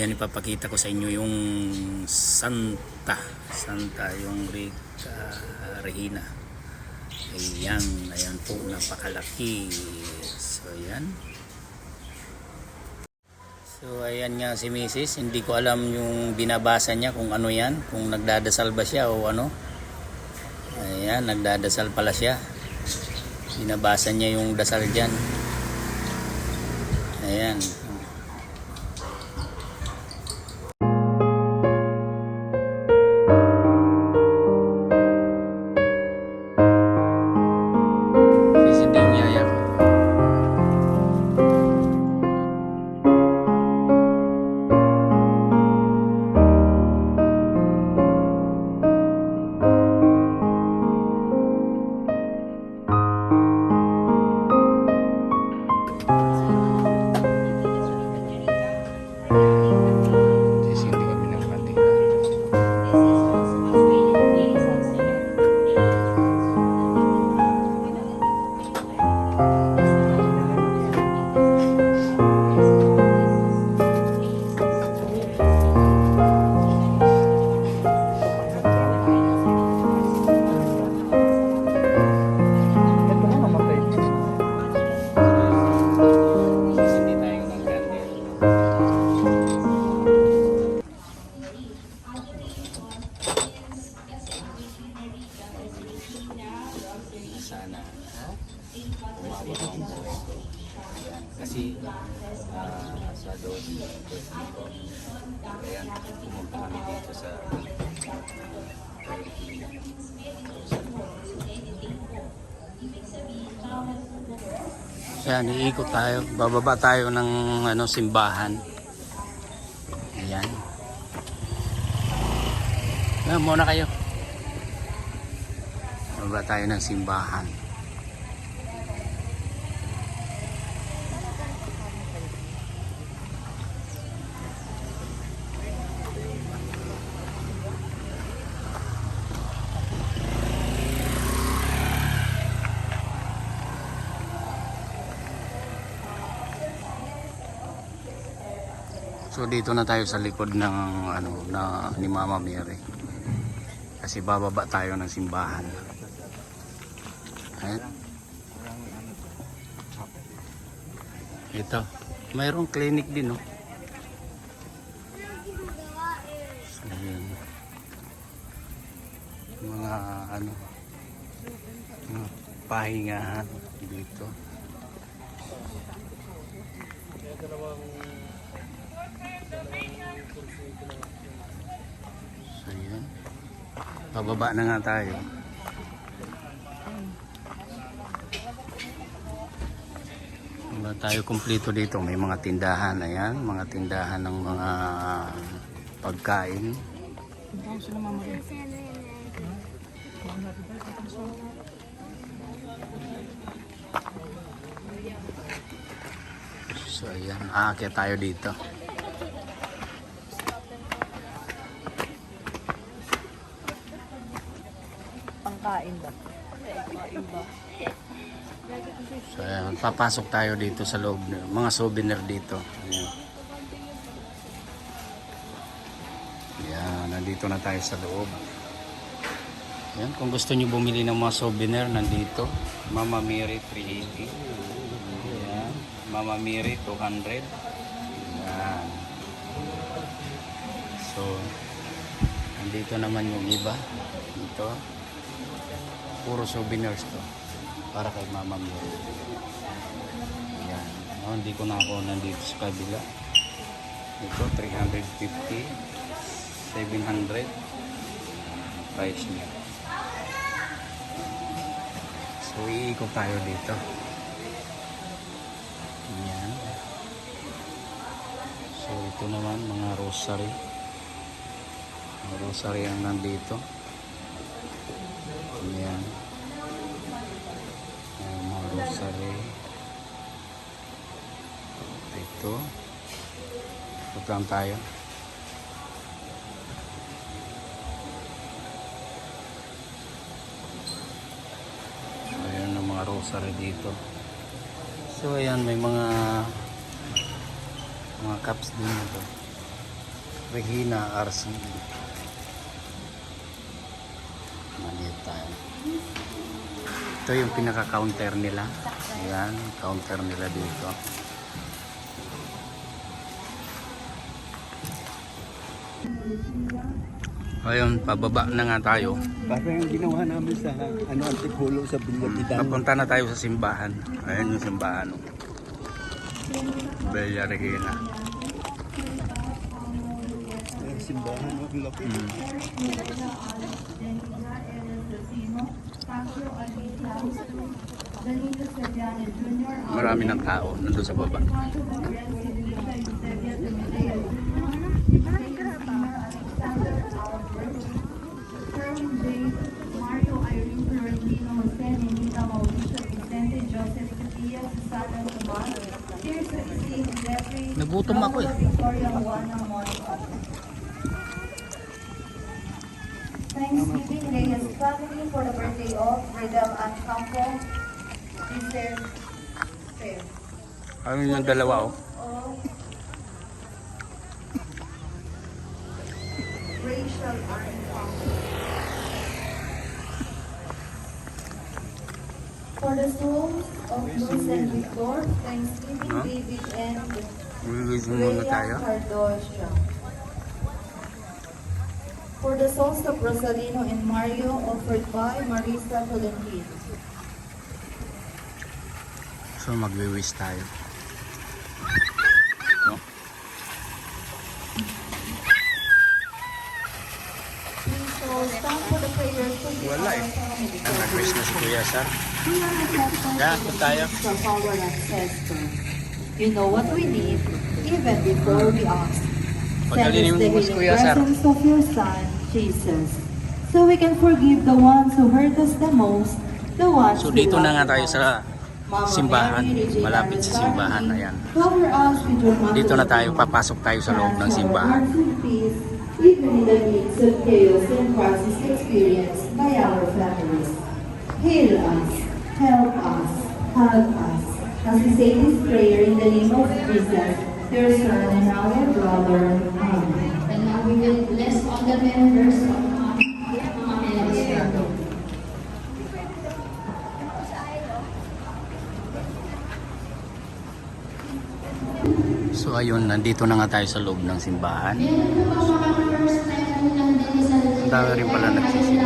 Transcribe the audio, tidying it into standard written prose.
ayan, ipapakita ko sa inyo yung Santa yung Regina. Ayan po, napakalaki. So ayan nga si Mrs. Hindi ko alam yung binabasa niya kung ano yan, kung nagdadasal ba siya o ano. Ayan, nagdadasal pala siya. Binabasa niya yung dasal dyan. Ayan. Sana umabot ang buhay ko kasi sa doon kaya pumunta kami dito sa yan, iikot tayo, bababa tayo ng simbahan. Ayan, muna kayo. Baba tayo ng simbahan. So dito na tayo sa likod ng ni Mama Mary. Kasi bababa tayo ng simbahan. Ayan. Ito, mayroong clinic din, no? So, ayan. Mga mga pahingahan dito. So ayan, bababa na nga tayo. Wala tayo kumpleto dito, may mga tindahan. Ayan, mga tindahan ng mga pagkain. So ayan, aakyat tayo dito. Pangkain ba? So ayan, papasok tayo dito sa loob, mga souvenir dito. Ayan. Ayan, nandito na tayo sa loob. Ayan, kung gusto nyo bumili ng mga souvenir, nandito. Mama Mary 380. Ayan, Mama Mary 200. Ayan. So, nandito naman yung iba. Dito. Puro souvenirs to. Para kay Mama Mary. Ayan. Oh, hindi ko na ako nandito sa kabila. Ito, 350. 700. Price niya. So, iikot tayo dito. Ayan. So, ito naman, mga rosary. Mga rosary ang nandito. Ayan. Ayan, mga rosary. Ito. Ikot lang tayo. Mga rosary dito. So ayan, may mga cups din ito. Regina RC. Maliit tayo. Ito yung pinaka-counter nila. Ayan, counter nila dito. Ayun, pababa na nga tayo. Parang yung ginawa namin sa Antipolo sa Bilyatidan. Papunta na tayo sa simbahan. Ayan yung simbahan. Oh. Bella Regina. Ay, simbahan, ang laki. Marami ng tao nandun sa baba. Mario Irene Florentino Jose Nenita Mauricio Vicente Joseph Catillas Susana Tomas Tirsa Ising Jeffrey Nagutom ako eh. Victoria Juana Monica. Thanksgiving Reyes family for the birthday of Redel and Campo Mr. Fair. Ano yung dalawa oh? Rachel and Campo. For the souls of Luis and Victor, Thanksgiving Huh? David and Release muna tayo. Cardosia. For the souls of Rosalino and Mario, offered by Marisa Tolentino. So magwi-wish tayo. No? So, stand for the prayers to be Wala eh. our family. Nag-wish na si Kuya Sar. We are ancestors Yeah, ito tayo. from our ancestors. You know what we need, even before we ask. Send Pagkalinin us mo the mas healing Kuya Sar. presence of your Son, Jesus, so we can forgive the ones who hurt us the most, the ones So who dito na love nga tayo us. sa Mama simbahan. Mary, Regina Malapit sa simbahan. Rosalini, Ayan. cover us with your Dito na mother's tayo, love. papasok tayo sa loob ng Grant our simbahan. hearts with peace, even in the midst of chaos and crisis experienced by our families. Heal us, help us, hug us, as we say this prayer in the name of Jesus, your Son and our brother. Amen. And now we will bless all the members of Mama Melody's family. So ayun, nandito na nga tayo sa loob ng simbahan. Meron po ba mga first time po lang din sa Ang dami rin pala nagsisimba.